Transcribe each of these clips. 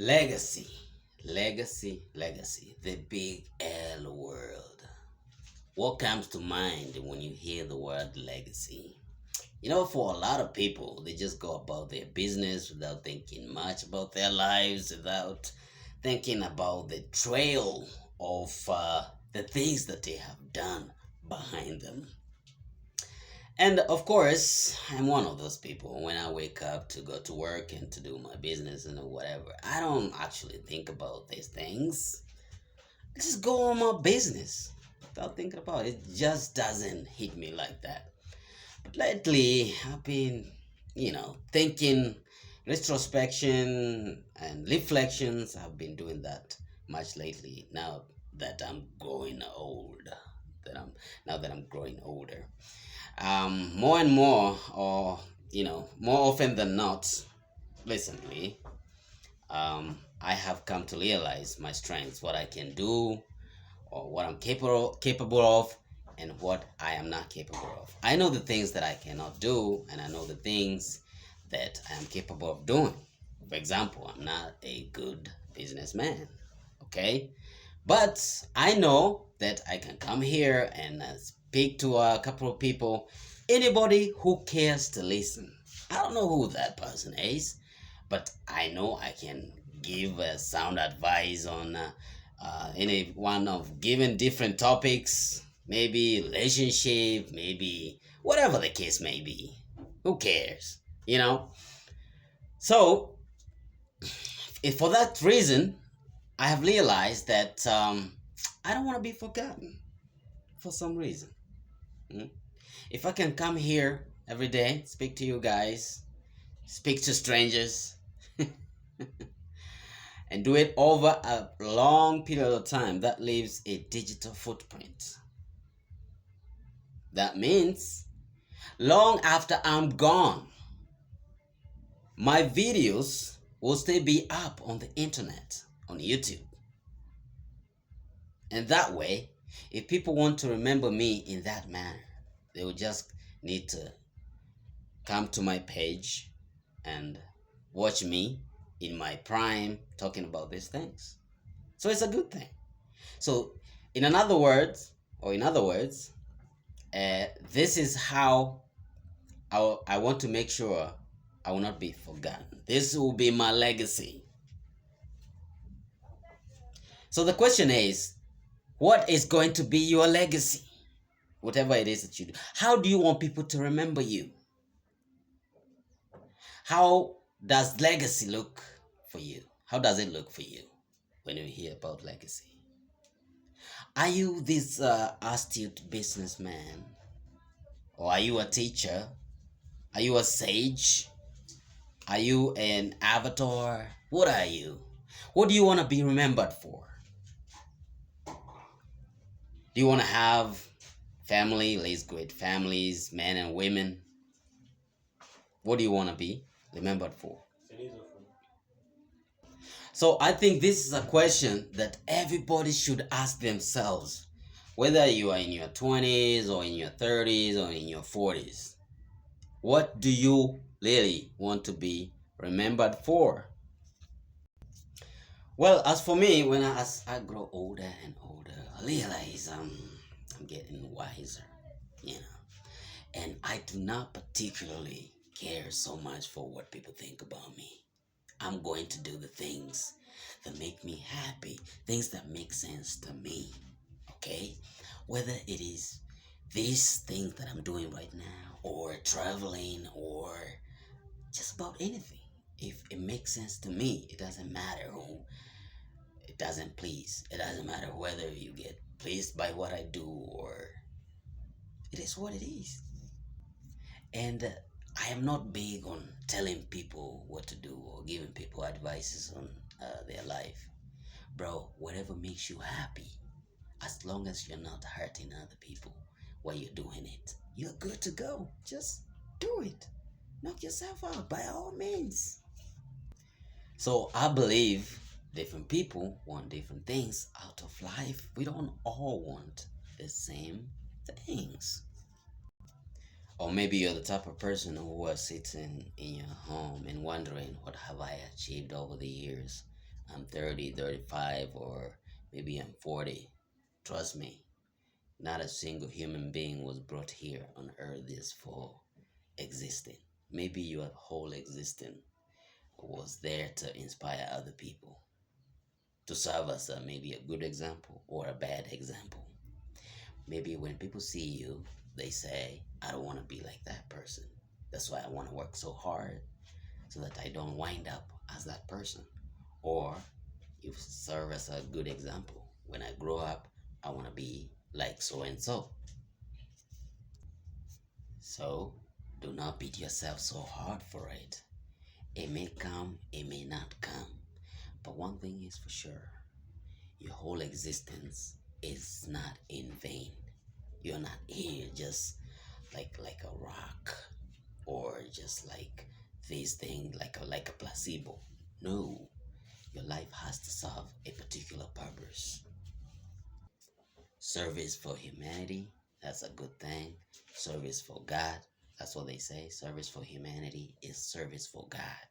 Legacy, legacy, the big L word. What comes to mind when you hear the word legacy? For a lot of people, they just go about their business without thinking much about their lives, without thinking about the trail of the things that they have done behind them. And of course, I'm one of those people. When I wake up to go to work and to do my business and whatever, I don't actually think about these things. I just go on my business without thinking about it. It just doesn't hit me like that. But lately, I've been, thinking retrospection and reflections. I've been doing that much lately now that I'm growing old. Now that I'm growing older. More and more, or more often than not, recently, I have come to realize my strengths, what I can do, or what I'm capable of, and what I am not capable of. I know the things that I cannot do, and I know the things that I am capable of doing. For example, I'm not a good businessman, okay? But I know that I can come here and speak to a couple of people, anybody who cares to listen. I don't know who that person is, but I know I can give sound advice on any one of given different topics, maybe relationship, maybe whatever the case may be. Who cares? You know? So, if for that reason, I have realized that I don't want to be forgotten for some reason. Mm. If I can come here every day, speak to you guys, speak to strangers, and do it over a long period of time, that leaves a digital footprint. That means long after I'm gone, my videos will still be up on the internet, on YouTube. And that way, if people want to remember me in that manner, they will just need to come to my page and watch me in my prime talking about these things. So it's a good thing. So, in other words, this is how I want to make sure I will not be forgotten. This will be my legacy. So the question is, what is going to be your legacy? Whatever it is that you do. How do you want people to remember you? How does legacy look for you? How does it look for you when you hear about legacy? Are you this astute businessman? Or are you a teacher? Are you a sage? Are you an avatar? What are you? What do you want to be remembered for? Do you want to have family, raise great families, men and women? What do you want to be remembered for? So I think this is a question that everybody should ask themselves, whether you are in your 20s or in your 30s or in your 40s. What do you really want to be remembered for? Well, as for me, as I grow older and older, I realize I'm getting wiser, you know, and I do not particularly care so much for what people think about me. I'm going to do the things that make me happy, things that make sense to me, okay? Whether it is these things that I'm doing right now, or traveling, or just about anything. If it makes sense to me, it doesn't matter who it doesn't please. It doesn't matter whether you get pleased by what I do or it is what it is. And I am not big on telling people what to do or giving people advices on their life. Bro, whatever makes you happy, as long as you're not hurting other people while you're doing it, you're good to go. Just do it. Knock yourself out by all means. So I believe different people want different things out of life. We don't all want the same things. Or maybe you're the type of person who was sitting in your home and wondering, what have I achieved over the years? I'm 30, 35, or maybe I'm 40. Trust me, not a single human being was brought here on earth is for existing. Maybe your whole existence was there to inspire other people, to serve as maybe a good example or a bad example. Maybe when people see you, they say, I don't want to be like that person. That's why I want to work so hard so that I don't wind up as that person. Or you serve as a good example. When I grow up, I want to be like so and so. So do not beat yourself so hard for it. It may come, it may not come. But one thing is for sure, your whole existence is not in vain. You're not here just like a rock, or just like this thing, like a placebo. No, your life has to serve a particular purpose. Service for humanity, that's a good thing. Service for God, that's what they say. Service for humanity is service for God.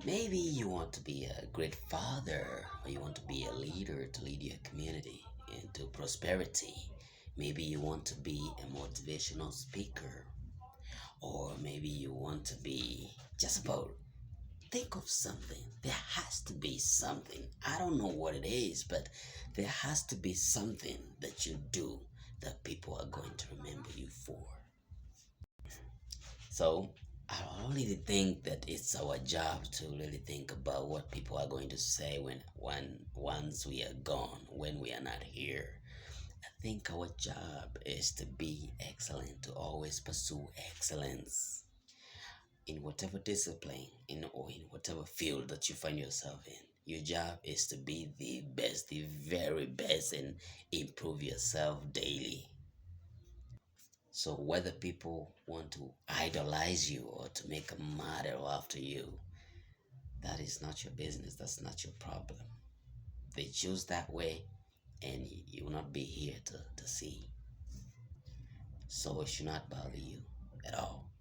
Maybe you want to be a great father, or you want to be a leader to lead your community into prosperity. Maybe you want to be a motivational speaker, or maybe you want to be just about, think of something. There has to be something. I don't know what it is, but there has to be something that you do that people are going to remember you for. So I really think that it's our job to really think about what people are going to say when once we are gone, when we are not here. I think our job is to be excellent, to always pursue excellence in whatever discipline, or in whatever field that you find yourself in. Your job is to be the best, the very best, and improve yourself daily. So whether people want to idolize you or to make a model after you, that is not your business. That's not your problem. They choose that way, and you will not be here to see. So it should not bother you at all.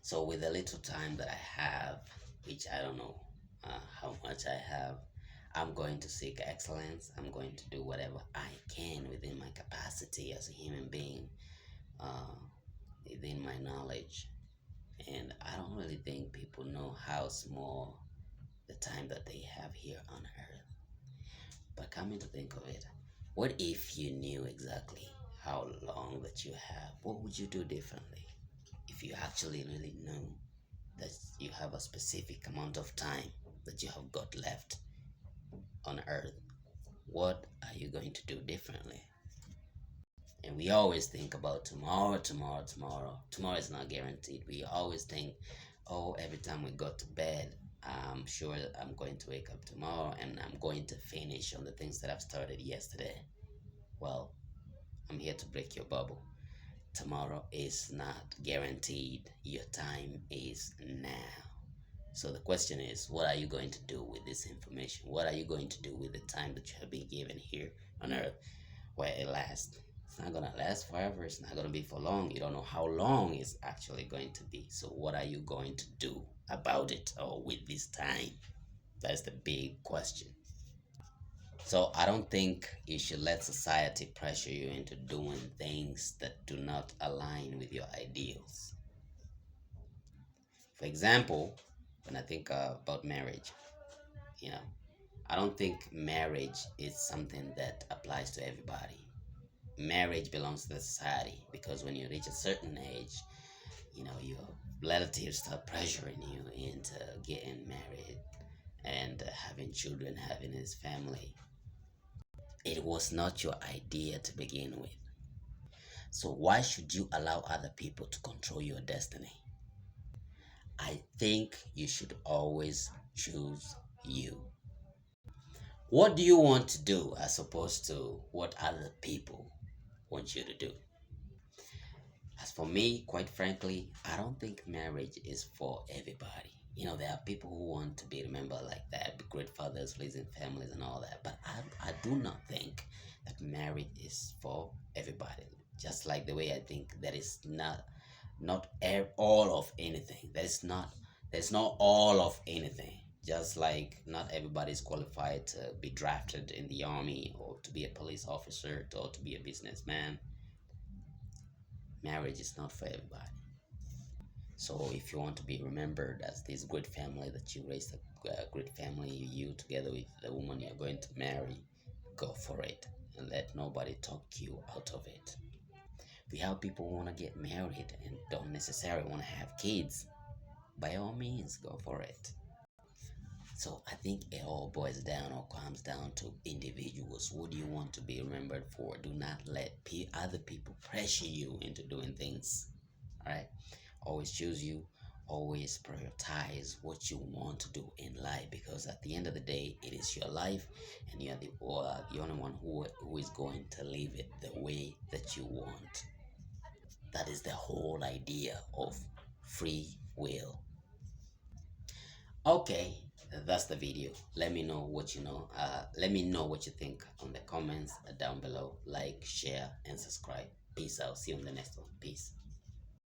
So with the little time that I have, which I don't know how much I have, I'm going to seek excellence. I'm going to do whatever I can within my capacity as a human being, uh, within my knowledge. And I don't really think people know how small the time that they have here on earth. But coming to think of it, what if you knew exactly how long that you have? What would you do differently if you actually really knew that you have a specific amount of time that you have got left on earth? What are you going to do differently? And we always think about tomorrow, tomorrow, tomorrow. Tomorrow is not guaranteed. We always think, oh, every time we go to bed, I'm sure I'm going to wake up tomorrow and I'm going to finish on the things that I've started yesterday. Well, I'm here to break your bubble. Tomorrow is not guaranteed. Your time is now. So the question is, what are you going to do with this information? What are you going to do with the time that you have been given here on earth, where it lasts? It's not gonna last forever. It's not gonna be for long. You don't know how long it's actually going to be. So what are you going to do about it, or with this time? That's the big question. So I don't think you should let society pressure you into doing things that do not align with your ideals. For example, when I think about marriage, you know, I don't think marriage is something that applies to everybody. Marriage belongs to the society, because when you reach a certain age, your relatives start pressuring you into getting married and having children, having his family. It was not your idea to begin with. So why should you allow other people to control your destiny? I think you should always choose you. What do you want to do as opposed to what other people want you to do? As for me, quite frankly, I don't think marriage is for everybody. There are people who want to be remembered like that, be great fathers, raising families, and all that. But I do not think that marriage is for everybody. Just like the way I think that is not all of anything. There's not all of anything. Just like not everybody is qualified to be drafted in the army or to be a police officer or to be a businessman, marriage is not for everybody. So if you want to be remembered as this great family that you raised, a great family, you together with the woman you're going to marry, go for it and let nobody talk you out of it. We have people who want to get married and don't necessarily want to have kids. By all means, go for it. So I think it all boils down or comes down to individuals. What do you want to be remembered for? Do not let other people pressure you into doing things. All right. Always choose you. Always prioritize what you want to do in life, because at the end of the day, it is your life, and you're the only one who is going to live it the way that you want. That is the whole idea of free will. Okay, that's the video. Let me know what you know. Let me know what you think on the comments down below. Like, share, and subscribe. Peace out. See you on the next one. Peace.